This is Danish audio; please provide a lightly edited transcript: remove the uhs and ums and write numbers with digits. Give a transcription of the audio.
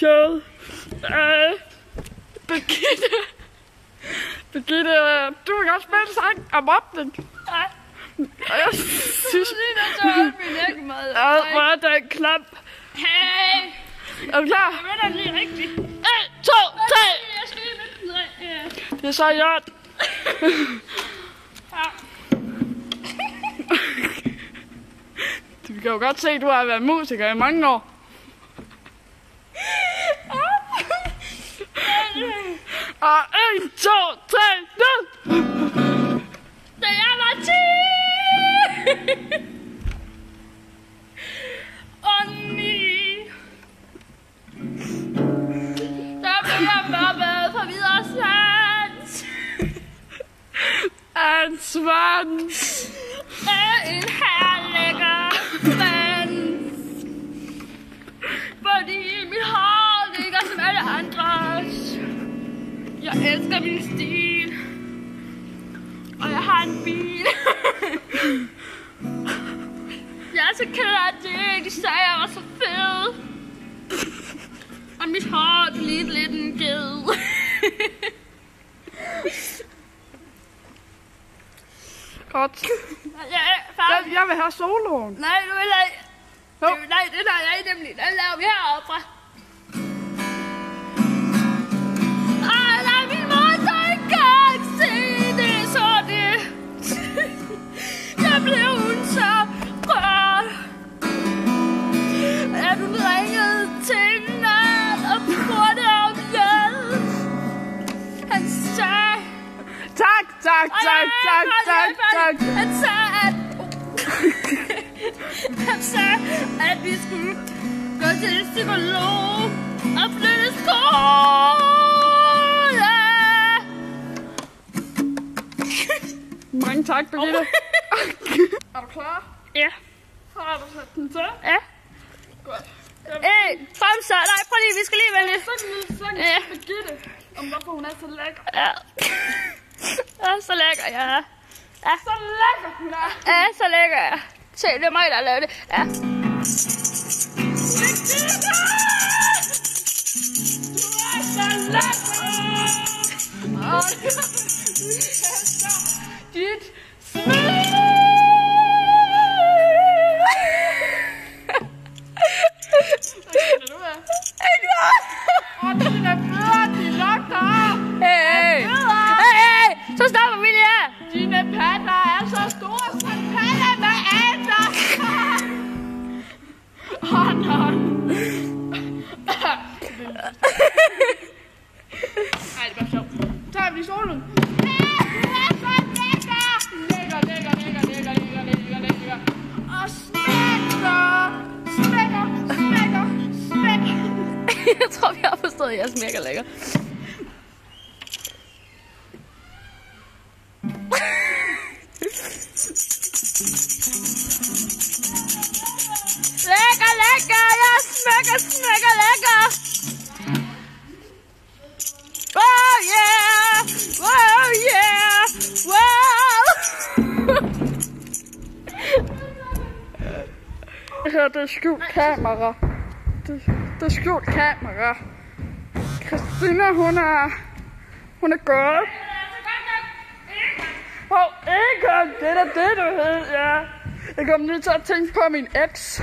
søde. Birgitte, du kan godt spille sang om mobning. Nej. Og jeg synes... Hvor er den klam. Hey! Er du klar? Jeg ved det lige rigtigt. 1, 2, 3! Jeg skal lige med den 3. Det er så i orden. Du kan jo godt se, at du har været musiker i mange år. Og 1, 2, 3, nu! Da jeg var 10! Og 9! Der blev jeg mobbet for videre sans. En svans. Af en herlækker svans. Fordi mit hår ligger som alle andres. Jeg elsker min stil. Og jeg har en bil. Jeg er så ked af det. De sagde, jeg var så fed. Og mit hår det lignede lidt en ged. Godt. Ja, Jeg vil have soloen. nej, du vil ikke. Nej, det er jeg nemlig. Den laver vi heroppe fra. Ej, nej, min mor så ikke engang se det, så det. Jeg blev hun så rørt. At hun ringede til Nat og spurgte om hjælp. Han sagde... Tak. Han sagde, at vi skulle gå til en psykolog og flytte skole. Mange tak, Birgitte. Er du klar? Ja. Har du sat den til? Ja. Godt. Kom så. Nej, prøv lige, vi skal lige vælge. Sådan en lille sang Ja. til Birgitte, om hvorfor hun er så lækker. Ja. Ja, så lækker jeg. Ja. Så lækker hun er. Ja, så lækker jeg. Se, det er mig, der har lavet det. Ja. Birgitte! Du er så lækker! Og dit smil! Og dine fødder, de lugter. Hey! Så stopper vi lige her. Dine patter er så store, som patter med andre. Ej, det var sjovt. Så tager vi solen. Du er så lækker. Lækker. Og smækker. Jeg tror, vi har forstået, at jeg smækker lækker. Lækker, jeg smækker lækker. Oh yeah, wow. Her, det er skjult kamera. Det er skjult kamera. Christina, hun er gået. Egon, det er da det, du hed, ja. Jeg kom lige til at tænke på min eks.